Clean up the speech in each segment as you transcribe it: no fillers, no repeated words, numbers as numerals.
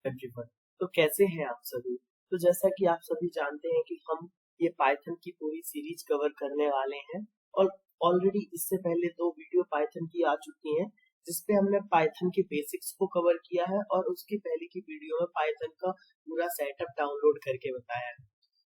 Everyone. तो कैसे हैं आप सभी? तो जैसा कि आप सभी जानते हैं कि हम ये पाइथन की पूरी सीरीज कवर करने वाले हैं और ऑलरेडी इससे पहले 2 वीडियो पाइथन की आ चुकी हैं जिसपे हमने पाइथन के बेसिक्स को कवर किया है और उसकी पहले की वीडियो में पाइथन का पूरा सेटअप डाउनलोड करके बताया है।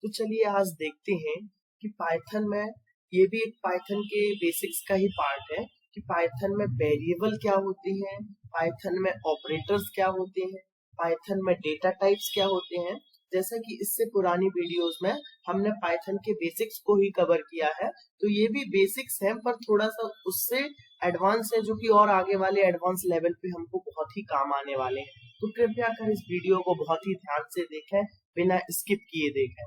तो चलिए आज देखते हैं कि पाइथन में ये भी एक पाइथन के बेसिक्स का ही पार्ट है कि पाइथन में वेरिएबल क्या होती हैं, पाइथन में ऑपरेटर्स क्या होते हैं, पाइथन में डेटा टाइप्स क्या होते हैं। जैसा कि इससे पुरानी वीडियोस में हमने पाइथन के बेसिक्स को ही कवर किया है, तो ये भी बेसिक्स हैं पर थोड़ा सा उससे एडवांस है, जो कि और आगे वाले एडवांस लेवल पे हमको बहुत ही काम आने वाले हैं। तो कृपया कर इस वीडियो को बहुत ही ध्यान से देखें, बिना स्किप किए देखें।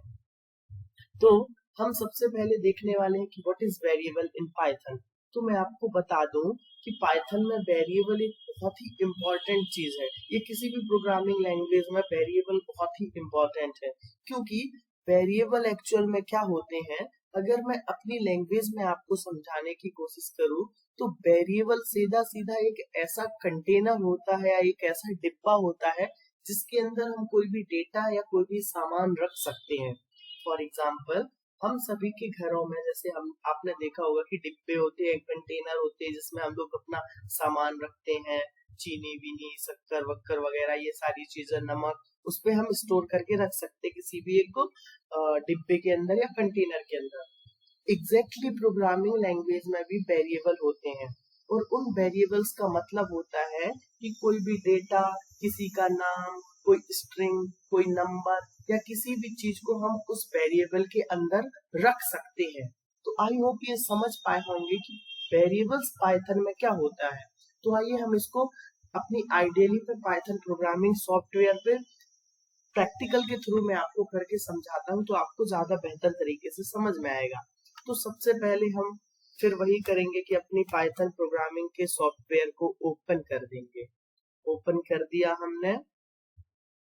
तो हम सबसे पहले देखने वाले हैं कि what is variable in Python. तो मैं आपको बता दूं कि पाइथन में वेरिएबल एक बहुत ही इम्पोर्टेंट चीज है। ये किसी भी प्रोग्रामिंग लैंग्वेज में वेरिएबल बहुत ही इम्पोर्टेंट है, क्योंकि वेरिएबल एक्चुअल में क्या होते हैं, अगर मैं अपनी लैंग्वेज में आपको समझाने की कोशिश करूं तो वेरिएबल सीधा सीधा एक ऐसा कंटेनर होता है या एक ऐसा डिब्बा होता है जिसके अंदर हम कोई भी डेटा या कोई भी सामान रख सकते हैं। फॉर एग्जाम्पल, हम सभी के घरों में जैसे हम आपने देखा होगा कि डिब्बे होते हैं, कंटेनर होते हैं जिसमें हम लोग अपना सामान रखते हैं, चीनी बीनी शक्कर वक्कर वगैरह ये सारी चीजें, नमक, उस पे हम स्टोर करके रख सकते हैं किसी भी एक डिब्बे के अंदर या कंटेनर के अंदर। एग्जैक्टली प्रोग्रामिंग लैंग्वेज में भी वेरिएबल होते हैं और उन वेरिएबल्स का मतलब होता है कि कोई भी डेटा, किसी का नाम, कोई स्ट्रिंग, कोई नंबर या किसी भी चीज को हम उस वेरिएबल के अंदर रख सकते हैं। तो आई होप ये समझ पाए होंगे कि वेरिएबल्स पाइथन में क्या होता है। तो आइए हम इसको अपनी आइडियली पे पाइथन प्रोग्रामिंग सॉफ्टवेयर पे प्रैक्टिकल के थ्रू मैं आपको करके समझाता हूँ, तो आपको ज्यादा बेहतर तरीके से समझ में आएगा। तो सबसे पहले हम फिर वही करेंगे कि अपनी पाइथन प्रोग्रामिंग के सॉफ्टवेयर को ओपन कर देंगे। ओपन कर दिया हमने,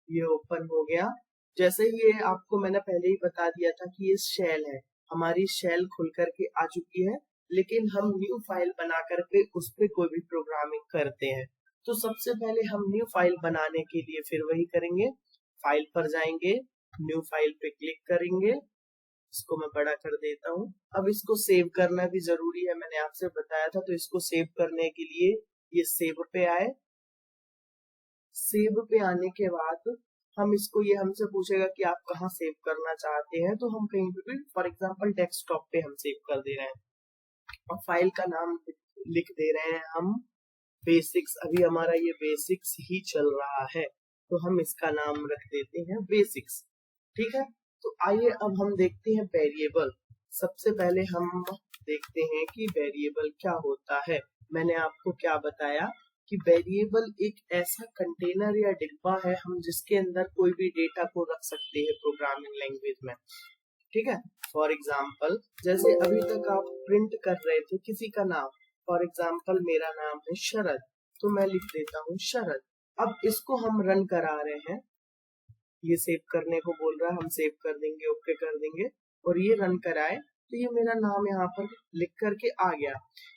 ये ओपन हो गया। जैसे ही ये आपको मैंने पहले ही बता दिया था कि ये शेल है, हमारी शेल खुल करके आ चुकी है, लेकिन हम न्यू फाइल बना करके उस पर कोई भी प्रोग्रामिंग करते हैं। तो सबसे पहले हम न्यू फाइल बनाने के लिए फिर वही करेंगे, फाइल पर जाएंगे, न्यू फाइल पे क्लिक करेंगे, इसको मैं बड़ा कर देता हूँ। अब इसको सेव करना भी जरूरी है, मैंने आपसे बताया था। तो इसको सेव करने के लिए ये सेव पे आए, सेव पे आने के बाद हम इसको, ये हमसे पूछेगा कि आप कहाँ सेव करना चाहते हैं, तो हम कहीं पे भी, फॉर एग्जांपल डेस्कटॉप पे हम सेव कर दे रहे हैं और फाइल का नाम लिख दे रहे हैं हम बेसिक्स। अभी हमारा ये बेसिक्स ही चल रहा है तो हम इसका नाम रख देते हैं बेसिक्स। ठीक है, तो आइए अब हम देखते हैं वेरिएबल। सबसे पहले हम देखते हैं कि वेरिएबल क्या होता है। मैंने आपको क्या बताया कि वेरिएबल एक ऐसा कंटेनर या डिब्बा है हम जिसके अंदर कोई भी डेटा को रख सकते हैं प्रोग्रामिंग लैंग्वेज में। ठीक है, फॉर एग्जाम्पल जैसे अभी तक आप प्रिंट कर रहे थे किसी का नाम, फॉर एग्जाम्पल मेरा नाम है शरद, तो मैं लिख देता हूँ शरद। अब इसको हम रन करा रहे हैं, ये सेव करने को बोल रहा है, हम सेव कर देंगे, ओके कर देंगे और ये रन कराए तो ये मेरा नाम यहाँ पर लिख करके आ गया।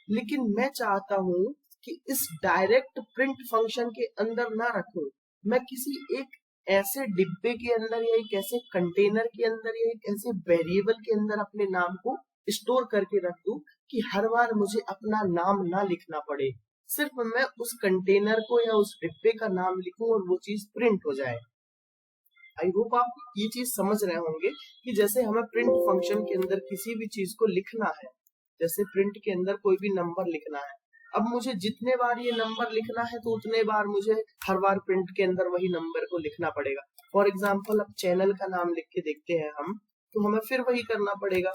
लेकिन मैं चाहता हूँ कि इस डायरेक्ट प्रिंट फंक्शन के अंदर ना रखूं, मैं किसी एक ऐसे डिब्बे के अंदर या एक ऐसे कंटेनर के अंदर या एक ऐसे वेरिएबल के अंदर अपने नाम को स्टोर करके रख दूं कि हर बार मुझे अपना नाम ना लिखना पड़े, सिर्फ मैं उस कंटेनर को या उस डिब्बे का नाम लिखूं और वो चीज प्रिंट हो जाए। आई होप आप ये चीज समझ रहे होंगे कि जैसे हमें प्रिंट फंक्शन के अंदर किसी भी चीज को लिखना है, जैसे प्रिंट के अंदर कोई भी नंबर लिखना है, अब मुझे जितने बार ये नंबर लिखना है तो उतने बार मुझे हर बार प्रिंट के अंदर वही नंबर को लिखना पड़ेगा। फॉर एग्जाम्पल अब चैनल का नाम लिख के देखते हैं हम, तो हमें फिर वही करना पड़ेगा,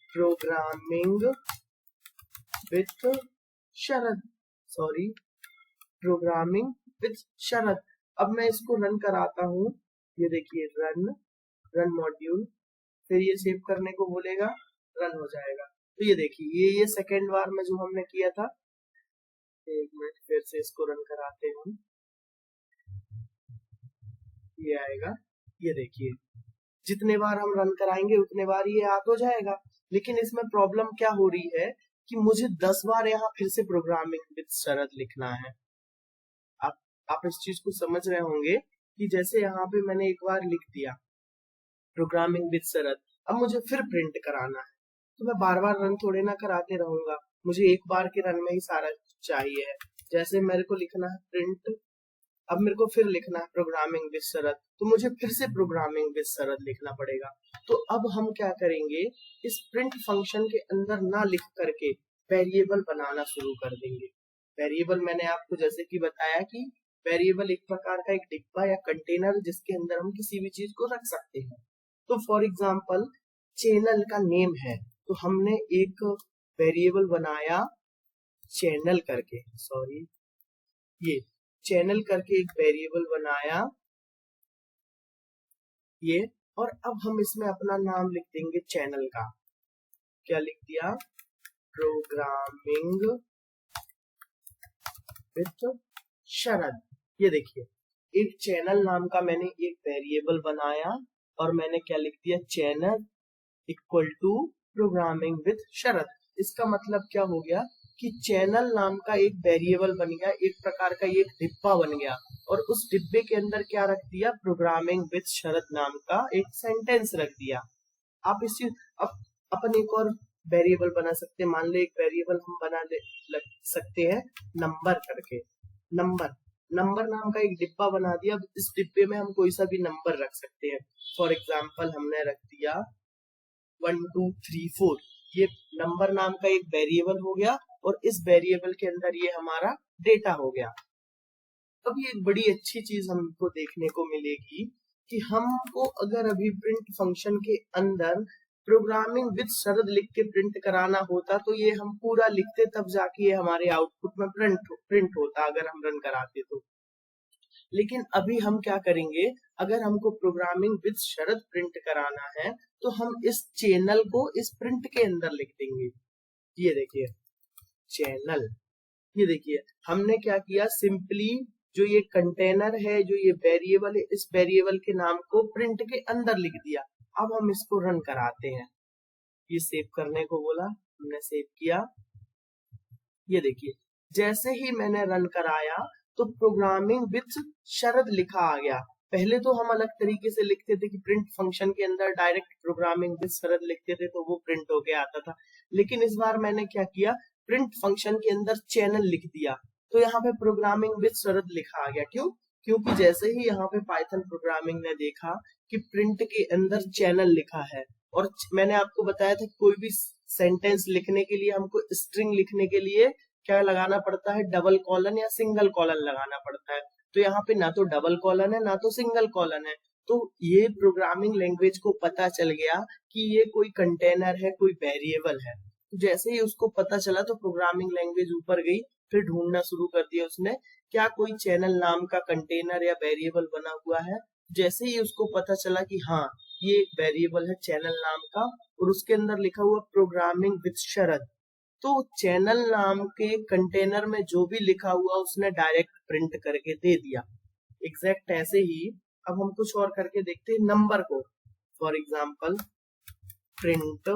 programming with Sharad, sorry programming with Sharad. अब मैं इसको रन कराता हूँ, ये देखिए रन मॉड्यूल, फिर ये सेव करने को बोलेगा, रन हो जाएगा। तो ये देखिए ये सेकेंड बार में जो हमने किया था, एक मिनट फिर से इसको रन कराते हैं, ये आएगा, ये देखिए जितने बार हम रन कराएंगे उतने बार ये याद हो जाएगा। लेकिन इसमें प्रॉब्लम क्या हो रही है कि मुझे 10 बार यहाँ फिर से प्रोग्रामिंग विद शरद लिखना है। आप इस चीज को समझ रहे होंगे कि जैसे यहाँ पे मैंने एक बार लिख दिया प्रोग्रामिंग विद शरद, अब मुझे फिर प्रिंट कराना है, तो मैं बार बार रन थोड़े ना कराते रहूंगा, मुझे एक बार के रन में ही सारा चाहिए है। जैसे मेरे को लिखना है प्रिंट, अब मेरे को फिर लिखना है प्रोग्रामिंग विद शरद, तो मुझे फिर से प्रोग्रामिंग विद शरद लिखना पड़ेगा। तो अब हम क्या करेंगे, इस प्रिंट फंक्शन के अंदर ना लिख करके वेरिएबल बनाना शुरू कर देंगे। वेरिएबल मैंने आपको जैसे कि बताया कि वेरिएबल एक प्रकार का एक डिब्बा या कंटेनर जिसके अंदर हम किसी भी चीज को रख सकते हैं। तो फॉर एग्जाम्पल चैनल का नेम है, तो हमने एक वेरिएबल बनाया चैनल करके, सॉरी ये चैनल करके एक वेरिएबल बनाया ये, और अब हम इसमें अपना नाम लिख देंगे चैनल का। क्या लिख दिया, प्रोग्रामिंग विद शरद। ये देखिए एक चैनल नाम का मैंने एक वेरिएबल बनाया और मैंने क्या लिख दिया, channel equal to programming with Sharad. इसका मतलब क्या हो गया कि चैनल नाम का एक वेरिएबल बन गया, एक प्रकार का एक डिब्बा बन गया, और उस डिब्बे के अंदर क्या रख दिया, प्रोग्रामिंग विद शरद नाम का एक सेंटेंस रख दिया। आप इसी अपन एक और वेरिएबल बना सकते हैं, मान लो एक वेरिएबल हम बना लग सकते हैं नंबर करके, नंबर नाम का एक डिब्बा बना दिया। अब इस डिब्बे में हम कोई सा भी नंबर रख सकते हैं। फॉर एग्जाम्पल हमने रख दिया 1 2 3 4, ये नंबर नाम का एक वेरिएबल हो गया और इस वेरिएबल के अंदर ये हमारा डेटा हो गया। अब ये एक बड़ी अच्छी चीज हमको देखने को मिलेगी कि हमको अगर अभी प्रिंट फंक्शन के अंदर प्रोग्रामिंग विद शरद लिख के प्रिंट कराना होता तो ये हम पूरा लिखते तब जाके ये हमारे आउटपुट में प्रिंट होता अगर हम रन कराते तो। लेकिन अभी हम क्या करेंगे, अगर हमको प्रोग्रामिंग विद शरद प्रिंट कराना है तो हम इस चैनल को इस प्रिंट के अंदर लिख देंगे। ये देखिए चैनल, ये देखिए हमने क्या किया, सिंपली जो ये कंटेनर है, जो ये वेरिएबल है, इस वेरिएबल के नाम को प्रिंट के अंदर लिख दिया। अब हम इसको रन कराते हैं, ये सेव करने को बोला, हमने सेव किया। ये देखिए जैसे ही मैंने रन कराया तो प्रोग्रामिंग विद शरद लिखा आ गया। पहले तो हम अलग तरीके से लिखते थे कि प्रिंट फंक्शन के अंदर डायरेक्ट प्रोग्रामिंग विद शरद लिखते थे तो वो प्रिंट होके आता था, लेकिन इस बार मैंने क्या किया, प्रिंट फंक्शन के अंदर चैनल लिख दिया, तो यहाँ पे प्रोग्रामिंग विद शरद लिखा आ गया। क्यों? क्योंकि जैसे ही यहाँ पे पाइथन प्रोग्रामिंग ने देखा कि प्रिंट के अंदर चैनल लिखा है, और मैंने आपको बताया था कोई भी सेंटेंस लिखने के लिए हमको स्ट्रिंग लिखने के लिए क्या लगाना पड़ता है, डबल कॉलन या सिंगल कॉलन लगाना पड़ता है। तो यहाँ पे ना तो डबल कॉलन है ना तो सिंगल कॉलन है, तो ये प्रोग्रामिंग लैंग्वेज को पता चल गया कि ये कोई कंटेनर है, कोई वेरिएबल है। तो जैसे ही उसको पता चला तो प्रोग्रामिंग लैंग्वेज ऊपर गई, फिर ढूंढना शुरू कर दिया उसने क्या कोई चैनल नाम का कंटेनर या वेरिएबल बना हुआ है। जैसे ही उसको पता चला कि हाँ ये एक वेरिएबल है चैनल नाम का और उसके अंदर लिखा हुआ प्रोग्रामिंग विद शरद, तो चैनल नाम के कंटेनर में जो भी लिखा हुआ उसने डायरेक्ट प्रिंट करके दे दिया। एग्जैक्ट ऐसे ही अब हम कुछ और करके देखते हैं नंबर को। फॉर एग्जाम्पल प्रिंट,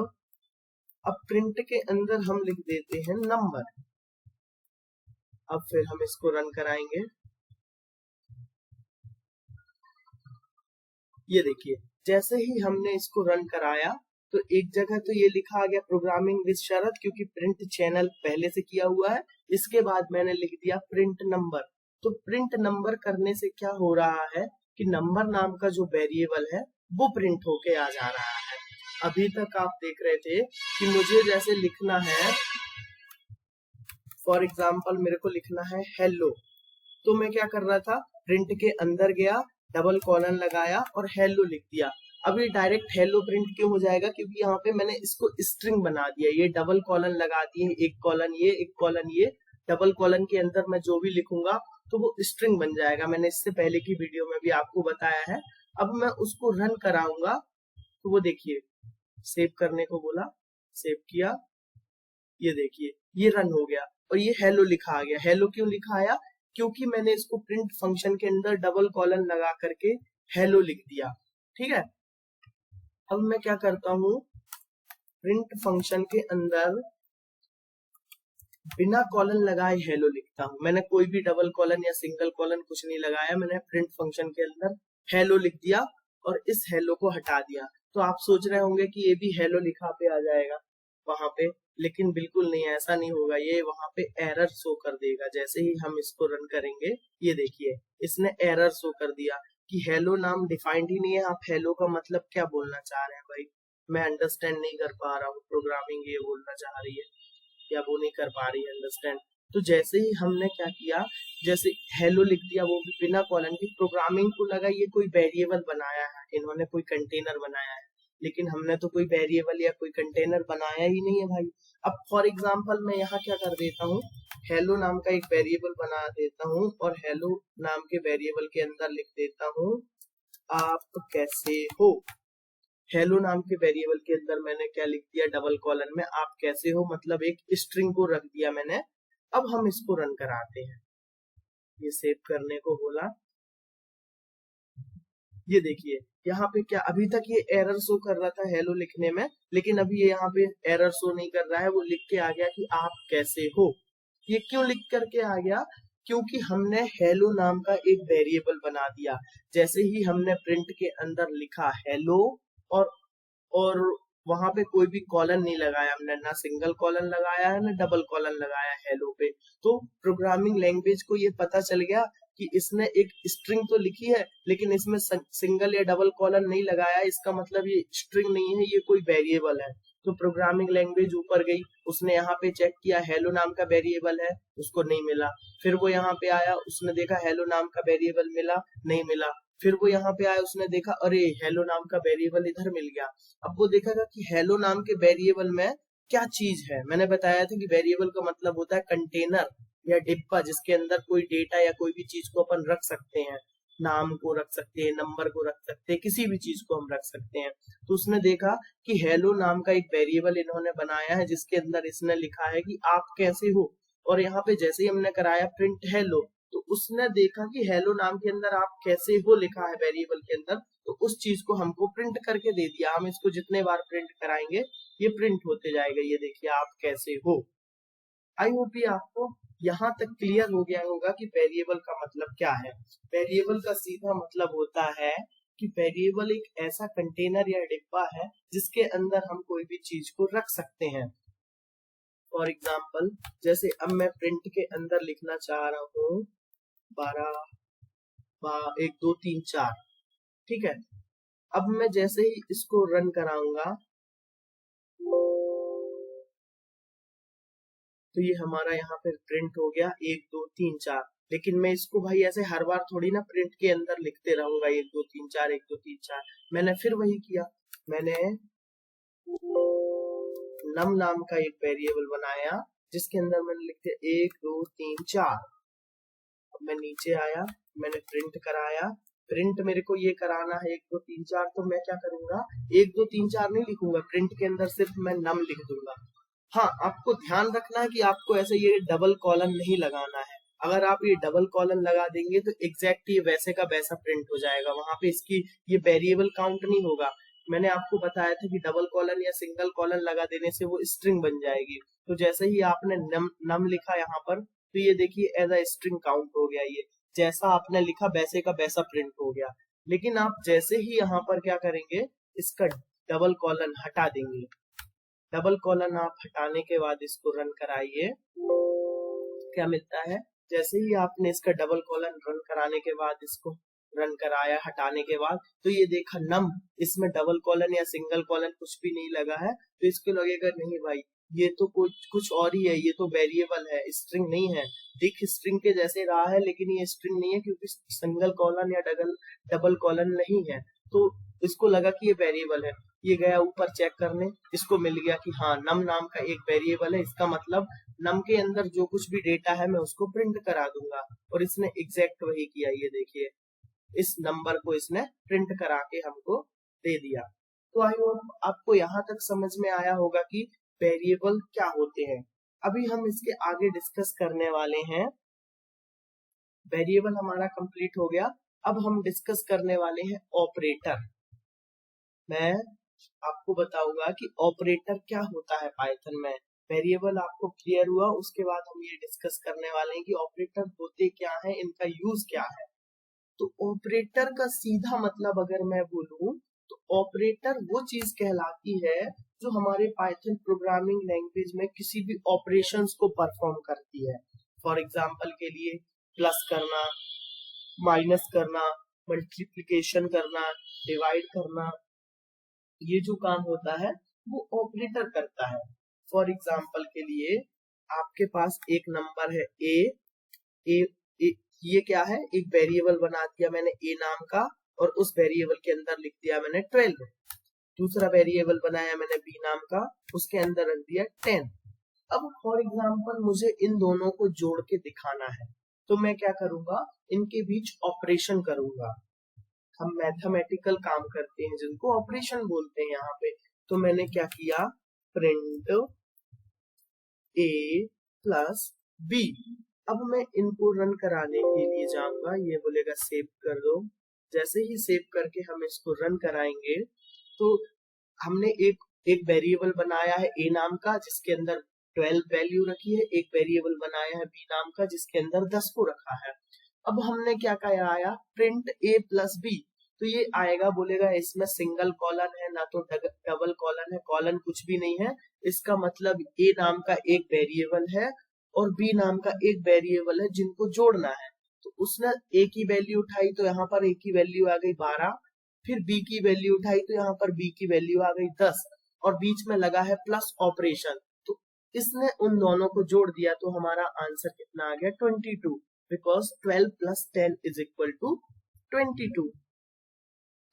अब प्रिंट के अंदर हम लिख देते हैं नंबर। अब फिर हम इसको रन कराएंगे। ये देखिए जैसे ही हमने इसको रन कराया तो एक जगह तो ये लिखा आ गया प्रोग्रामिंग विद शरद, क्योंकि प्रिंट चैनल पहले से किया हुआ है। इसके बाद मैंने लिख दिया प्रिंट नंबर। तो प्रिंट नंबर करने से क्या हो रहा है कि नंबर नाम का जो वेरिएबल है वो प्रिंट होके आ जा रहा है। अभी तक आप देख रहे थे कि मुझे जैसे लिखना है, फॉर एग्जाम्पल मेरे को लिखना है हेलो, तो मैं क्या कर रहा था, प्रिंट के अंदर गया, डबल कॉलन लगाया और हेलो लिख दिया। अब ये डायरेक्ट हेलो प्रिंट क्यों हो जाएगा, क्योंकि यहाँ पे मैंने इसको स्ट्रिंग बना दिया, ये डबल कॉलन लगा दिए, एक कॉलन ये एक कॉलन ये, डबल कॉलन के अंदर मैं जो भी लिखूंगा तो वो स्ट्रिंग बन जाएगा। मैंने इससे पहले की वीडियो में भी आपको बताया है। अब मैं उसको रन कराऊंगा तो वो देखिए सेव करने को बोला, सेव किया, ये देखिए ये रन हो गया और ये हेलो लिखा आ गया। हेलो क्यों लिखा आया, क्योंकि मैंने इसको प्रिंट फंक्शन के अंदर डबल कॉलन लगा करके हेलो लिख दिया। ठीक है, अब मैं क्या करता हूं, प्रिंट फंक्शन के अंदर बिना कॉलन लगाए हेलो लिखता हूँ। मैंने कोई भी डबल कॉलन या सिंगल कॉलन कुछ नहीं लगाया, मैंने प्रिंट फंक्शन के अंदर हेलो लिख दिया और इस हेलो को हटा दिया। तो आप सोच रहे होंगे कि ये भी हेलो लिखा पे आ जाएगा वहां पे, लेकिन बिल्कुल नहीं, ऐसा नहीं होगा। ये वहां पे एरर शो कर देगा जैसे ही हम इसको रन करेंगे। ये देखिए इसने एरर शो कर दिया कि हेलो नाम डिफाइंड ही नहीं है। आप हेलो का मतलब क्या बोलना चाह रहे हैं भाई? मैं अंडरस्टैंड नहीं कर पा रहा हूँ, प्रोग्रामिंग ये बोलना चाह रही है या वो नहीं कर पा रही है अंडरस्टैंड। तो जैसे ही हमने क्या किया, जैसे हेलो लिख दिया वो भी बिना कॉलन की, प्रोग्रामिंग को लगा ये कोई वेरिएबल बनाया है, इन्होंने कोई कंटेनर बनाया है, लेकिन हमने तो कोई वेरिएबल या कोई कंटेनर बनाया ही नहीं है भाई। अब फॉर एग्जांपल मैं यहाँ क्या कर देता हूँ, हेलो नाम का एक वेरिएबल बना देता हूँ और हेलो नाम के वेरिएबल के अंदर लिख देता हूँ आप कैसे हो। हेलो नाम के वेरिएबल के अंदर मैंने क्या लिख दिया, डबल कॉलन में आप कैसे हो, मतलब एक स्ट्रिंग को रख दिया मैंने। अब हम इसको रन कराते हैं, ये सेव करने को बोला। ये देखिए यहाँ पे क्या, अभी तक ये एरर शो कर रहा था हेलो लिखने में, लेकिन अभी ये यहाँ पे एरर शो नहीं कर रहा है, वो लिख के आ गया कि आप कैसे हो। ये क्यों लिख करके आ गया? क्योंकि हमने हेलो नाम का एक वेरिएबल बना दिया। जैसे ही हमने प्रिंट के अंदर लिखा हेलो और वहां पे कोई भी कॉलन नहीं लगाया हमने, ना सिंगल कॉलन लगाया है ना डबल कॉलन लगाया है हेलो पे, तो प्रोग्रामिंग लैंग्वेज को ये पता चल गया कि इसने एक स्ट्रिंग तो लिखी है लेकिन इसमें सिंगल या डबल कॉलन नहीं लगाया, इसका मतलब ये स्ट्रिंग नहीं है, ये कोई वेरिएबल है। तो प्रोग्रामिंग लैंग्वेज ऊपर गई, उसने यहाँ पे चेक किया हेलो नाम का वेरिएबल है, उसको नहीं मिला। फिर वो यहाँ पे आया, उसने देखा हेलो नाम का वेरिएबल मिला, नहीं मिला। फिर वो यहाँ पे आया, उसने देखा अरे हेलो नाम का वेरिएबल इधर मिल गया। अब वो देखेगा कि हेलो नाम के वेरिएबल में क्या चीज है। मैंने बताया था कि वेरिएबल का मतलब होता है कंटेनर या डिब्बा, जिसके अंदर कोई डेटा या कोई भी चीज को अपन रख सकते हैं। नाम को रख सकते हैं, नंबर को रख सकते हैं, किसी भी चीज को हम रख सकते हैं। तो उसने देखा कि हेलो नाम का एक वेरिएबल इन्होंने बनाया है जिसके अंदर इसने लिखा है कि आप कैसे हो। और यहाँ पे जैसे ही हमने कराया प्रिंट हेलो, तो उसने देखा कि हेलो नाम के अंदर आप कैसे हो लिखा है वेरिएबल के अंदर, तो उस चीज को हमको प्रिंट करके दे दिया। हम इसको जितने बार प्रिंट कराएंगे ये प्रिंट होते जाएगा। ये देखिए आप कैसे हो। आई होप ये आपको यहाँ तक क्लियर हो गया होगा कि वेरिएबल का मतलब क्या है। वेरिएबल का सीधा मतलब होता है कि वेरिएबल एक ऐसा कंटेनर या डिब्बा है जिसके अंदर हम कोई भी चीज को रख सकते हैं। फॉर एग्जाम्पल जैसे अब मैं प्रिंट के अंदर लिखना चाह रहा हूँ 12 1 2 3 4, ठीक है। अब मैं जैसे ही इसको रन कराऊंगा तो ये हमारा यहाँ पे प्रिंट हो गया 1 2 3 4। लेकिन मैं इसको भाई ऐसे हर बार थोड़ी ना प्रिंट के अंदर लिखते रहूंगा 1 2 3 4 1 2 3 4। मैंने फिर वही किया, मैंने नम नाम का एक वेरिएबल बनाया जिसके अंदर मैंने लिख दिया 1 2 3 4। अब मैं नीचे आया, मैंने प्रिंट कराया। प्रिंट मेरे को ये कराना है 1 2 3 4, तो मैं क्या करूंगा 1 2 3 4 नहीं लिखूंगा, प्रिंट के अंदर सिर्फ मैं नम लिख दूंगा। हाँ, आपको ध्यान रखना है कि आपको ऐसे ये डबल कॉलन नहीं लगाना है। अगर आप ये डबल कॉलन लगा देंगे तो एग्जैक्ट ये वैसे का वैसा प्रिंट हो जाएगा, वहां पे इसकी ये वेरिएबल काउंट नहीं होगा। मैंने आपको बताया था कि डबल कॉलन या सिंगल कॉलन लगा देने से वो स्ट्रिंग बन जाएगी। तो जैसे ही आपने नम लिखा यहाँ पर, तो ये देखिए एज अ स्ट्रिंग काउंट हो गया, ये जैसा आपने लिखा वैसे का वैसा प्रिंट हो गया। लेकिन आप जैसे ही यहाँ पर क्या करेंगे, इसका डबल कॉलन हटा देंगे। डबल कॉलन आप हटाने के बाद इसको रन कराइए, क्या मिलता है, जैसे ही आपने इसका डबल कॉलन रन कराने के बाद इसको रन कराया हटाने के बाद, तो ये देखा नम, इसमें डबल कॉलन या सिंगल कॉलन कुछ भी नहीं लगा है। तो इसको लगेगा नहीं भाई ये तो कुछ और ही है, ये तो वेरिएबल है, स्ट्रिंग नहीं है। दिख स्ट्रिंग के जैसे रहा है लेकिन ये स्ट्रिंग नहीं है क्योंकि सिंगल कॉलन या डबल कॉलन नहीं है। तो इसको लगा कि ये वेरिएबल है। ये गया ऊपर चेक करने, इसको मिल गया कि हाँ नम नाम का एक वेरिएबल है, इसका मतलब नम के अंदर जो कुछ भी डेटा है मैं उसको प्रिंट करा दूंगा। और इसने एग्जैक्ट वही किया, ये देखिए इस नंबर को इसने प्रिंट करा के हमको दे दिया। तो आई होप आपको यहाँ तक समझ में आया होगा कि वेरिएबल क्या होते हैं। अभी हम इसके आगे डिस्कस करने वाले हैं। वेरिएबल हमारा कंप्लीट हो गया, अब हम डिस्कस करने वाले हैं ऑपरेटर। मैं आपको बताऊंगा कि ऑपरेटर क्या होता है पाइथन में। वेरिएबल आपको क्लियर हुआ, उसके बाद हम ये डिस्कस करने वाले हैं कि ऑपरेटर होते क्या हैं, इनका यूज क्या है। तो ऑपरेटर का सीधा मतलब अगर मैं बोलूं तो ऑपरेटर वो चीज कहलाती है जो हमारे पाइथन प्रोग्रामिंग लैंग्वेज में किसी भी ऑपरेशंस को परफॉर्म करती है। फॉर एग्जांपल के लिए प्लस करना, माइनस करना, मल्टीप्लिकेशन करना, डिवाइड करना, ये जो काम होता है वो ऑपरेटर करता है। फॉर एग्जाम्पल के लिए आपके पास एक नंबर है ए, ये क्या है, एक वेरिएबल बना दिया मैंने ए नाम का और उस वेरिएबल के अंदर लिख दिया मैंने 12। दूसरा वेरिएबल बनाया मैंने बी नाम का, उसके अंदर रख दिया 10। अब फॉर एग्जाम्पल मुझे इन दोनों को जोड़ के दिखाना है, तो मैं क्या करूंगा, इनके बीच ऑपरेशन करूंगा। हम मैथमेटिकल काम करते हैं जिनको ऑपरेशन बोलते हैं यहाँ पे। तो मैंने क्या किया, प्रिंट ए प्लस बी। अब मैं इनको रन कराने के लिए जाऊंगा, ये बोलेगा सेव कर दो। जैसे ही सेव करके हम इसको रन कराएंगे तो हमने एक वेरिएबल बनाया है ए नाम का जिसके अंदर 12 वैल्यू रखी है, एक वेरिएबल बनाया है बी नाम का जिसके अंदर 10 को रखा है। अब हमने क्या कहा, आया प्रिंट ए प्लस बी, तो ये आएगा, बोलेगा इसमें सिंगल कॉलन है ना तो डबल कॉलन है, कॉलन कुछ भी नहीं है। इसका मतलब ए नाम का एक वेरिएबल है और बी नाम का एक वेरिएबल है जिनको जोड़ना है। तो उसने ए की वैल्यू उठाई तो यहाँ पर ए की वैल्यू आ गई 12, फिर बी की वैल्यू उठाई तो यहाँ पर बी की वैल्यू आ गई 10 और बीच में लगा है प्लस ऑपरेशन। तो इसने उन दोनों को जोड़ दिया तो हमारा आंसर कितना आ गया, 22, because 12 plus 10 is equal to 22।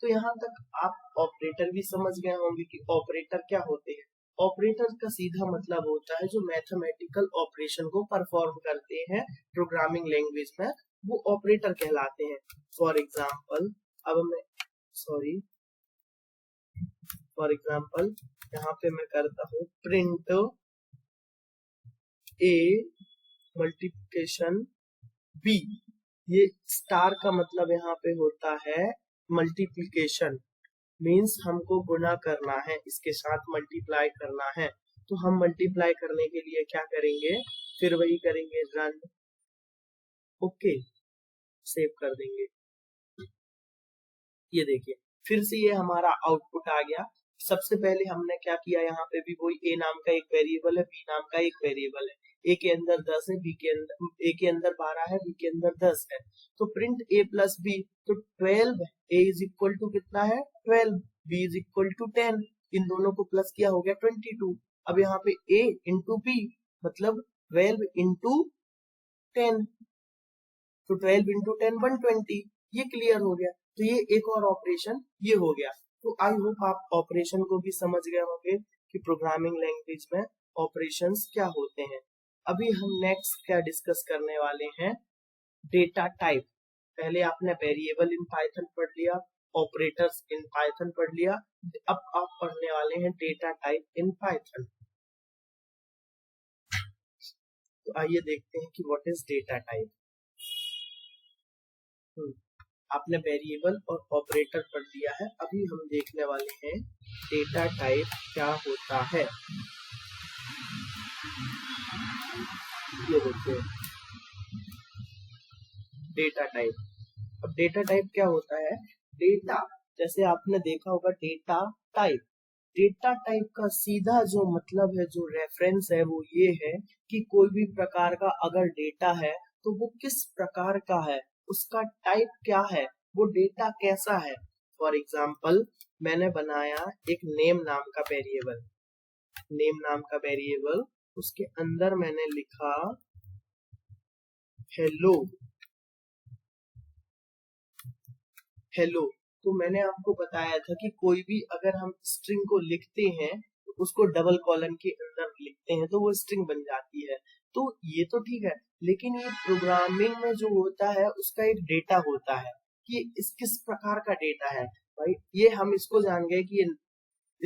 तो यहाँ तक आप ऑपरेटर भी समझ गए होंगे कि ऑपरेटर क्या होते हैं। ऑपरेटर का सीधा मतलब होता है जो मैथमेटिकल ऑपरेशन को परफॉर्म करते हैं प्रोग्रामिंग लैंग्वेज में, वो ऑपरेटर कहलाते हैं। फॉर एग्जाम्पल यहाँ पे मैं करता हूँ प्रिंट ए मल्टीप्लिकेशन बी। ये स्टार का मतलब यहाँ पे होता है मल्टीप्लिकेशन, मीन्स हमको गुना करना है, इसके साथ मल्टीप्लाई करना है। तो हम मल्टीप्लाई करने के लिए क्या करेंगे, फिर वही करेंगे रन, ओके, सेव कर देंगे। ये देखिए फिर से ये हमारा आउटपुट आ गया। सबसे पहले हमने क्या किया, यहाँ पे भी वही ए नाम का एक वेरिएबल है, बी नाम का एक वेरिएबल है। ए के अंदर 10 है, ए के अंदर 12 है, बी के अंदर 10 है। तो प्रिंट ए प्लस बी, तो 12 ए इज इक्वल टू कितना है 12, बी इज इक्वल टू 10, इन दोनों को प्लस किया हो गया 22। अब यहाँ पे ए इंटू बी मतलब 12 इंटू 10, तो 12 इंटू 10 120, ये क्लियर हो गया। तो ये एक और ऑपरेशन ये हो गया। तो आई होप आप ऑपरेशन को भी समझ गए होंगे कि प्रोग्रामिंग लैंग्वेज में ऑपरेशंस क्या होते हैं। अभी हम नेक्स्ट क्या डिस्कस करने वाले हैं, डेटा टाइप। पहले आपने वेरिएबल इन पाइथन पढ़ लिया, ऑपरेटर्स इन पाइथन पढ़ लिया, अब आप पढ़ने वाले हैं डेटा टाइप इन पाइथन। तो आइए देखते हैं कि व्हाट इज डेटा टाइप। आपने वेरिएबल और ऑपरेटर पढ़ लिया है, अभी हम देखने वाले हैं डेटा टाइप क्या होता है। ये देखते हैं डेटा टाइप। अब डेटा टाइप क्या होता है, डेटा, जैसे आपने देखा होगा डेटा टाइप, डेटा टाइप का सीधा जो मतलब है, जो रेफरेंस है वो ये है कि कोई भी प्रकार का अगर डेटा है तो वो किस प्रकार का है, उसका टाइप क्या है, वो डेटा कैसा है। फॉर एग्जाम्पल मैंने बनाया एक नेम नाम का वेरिएबल, उसके अंदर मैंने लिखा हेलो। तो मैंने आपको बताया था कि कोई भी अगर हम स्ट्रिंग को लिखते हैं तो उसको डबल कॉलन के अंदर लिखते हैं तो वो स्ट्रिंग बन जाती है। तो ये तो ठीक है, लेकिन ये प्रोग्रामिंग में जो होता है उसका एक डेटा होता है कि इस किस प्रकार का डेटा है। भाई ये हम इसको जान गए कि ये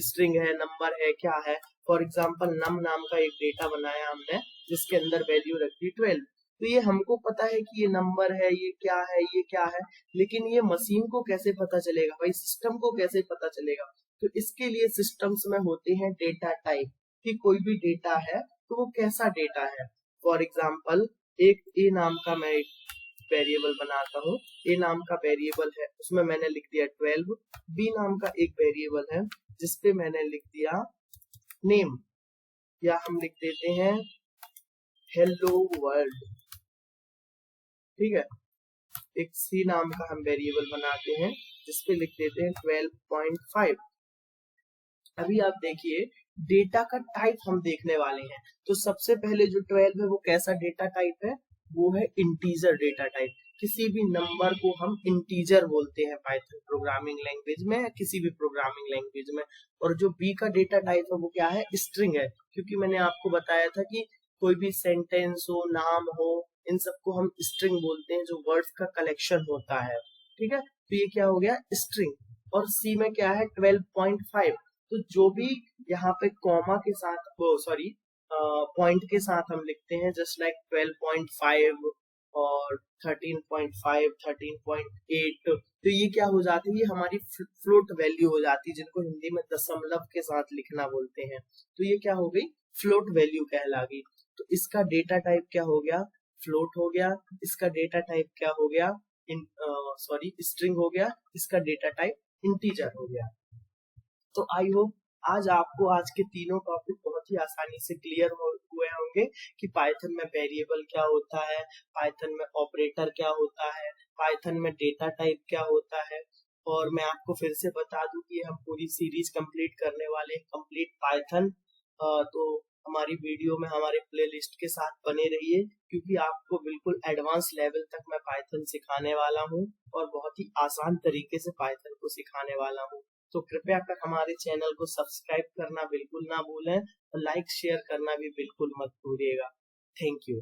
स्ट्रिंग है, नंबर है, क्या है। फॉर एग्जाम्पल नम नाम का एक डेटा बनाया हमने जिसके अंदर वैल्यू रखी 12। तो ये हमको पता है कि ये नंबर है, ये क्या है, लेकिन ये मशीन को कैसे पता चलेगा, भाई सिस्टम को कैसे पता चलेगा। तो इसके लिए सिस्टम्स में होते हैं डेटा टाइप, कि कोई भी डेटा है तो वो कैसा डेटा है। फॉर एग्जाम्पल एक ए नाम का मैं एक वेरिएबल बनाता हूँ, ए नाम का वेरिएबल है, उसमें मैंने लिख दिया 12। बी नाम का एक वेरिएबल है जिसपे मैंने लिख दिया नेम, या हम लिख देते हैं हेलो वर्ल्ड। ठीक है, एक सी नाम का हम वेरिएबल बनाते हैं जिसपे लिख देते हैं 12.5। अभी आप देखिए डेटा का टाइप हम देखने वाले हैं। तो सबसे पहले जो 12 है वो कैसा डेटा टाइप है, वो है इंटीजर डेटा टाइप। किसी भी नंबर को हम इंटीजर बोलते हैं पाइथन प्रोग्रामिंग लैंग्वेज में या किसी भी प्रोग्रामिंग लैंग्वेज में। और जो बी का डेटा टाइप है वो क्या है, स्ट्रिंग है, क्योंकि मैंने आपको बताया था कि कोई भी सेंटेंस हो, नाम हो, इन सबको हम स्ट्रिंग बोलते हैं, जो वर्ड्स का कलेक्शन होता है। ठीक है, तो ये क्या हो गया, स्ट्रिंग। और सी में क्या है 12.5। तो जो भी यहाँ पे कॉमा के साथ, सॉरी पॉइंट के साथ हम लिखते हैं, जस्ट लाइक 12.5 और 13.5, 13.8, तो ये क्या हो जाती है, ये हमारी फ्लोट वैल्यू हो जाती है, जिनको हिंदी में दशमलव के साथ लिखना बोलते हैं। तो ये क्या हो गई, फ्लोट वैल्यू कहला गई। तो इसका डेटा टाइप क्या हो गया, फ्लोट हो गया। इसका डेटा टाइप क्या हो गया, स्ट्रिंग हो गया। इसका डेटा टाइप इंटीजर हो गया। तो आई होप आज आपको आज के तीनों टॉपिक बहुत ही आसानी से क्लियर हुए होंगे कि पाइथन में वेरिएबल क्या होता है, पाइथन में ऑपरेटर क्या होता है, पाइथन में डेटा टाइप क्या होता है। और मैं आपको फिर से बता दूं कि हम पूरी सीरीज कंप्लीट करने वाले हैं, कंप्लीट पाइथन। तो हमारी वीडियो में हमारे प्लेलिस्ट के साथ बने रहिए, क्योंकि आपको बिल्कुल एडवांस लेवल तक मैं पाइथन सिखाने वाला हूँ और बहुत ही आसान तरीके से पाइथन को सिखाने वाला हूँ। तो कृपया कर हमारे चैनल को सब्सक्राइब करना बिल्कुल ना भूलें और लाइक शेयर करना भी बिल्कुल मत भूलिएगा। Thank you.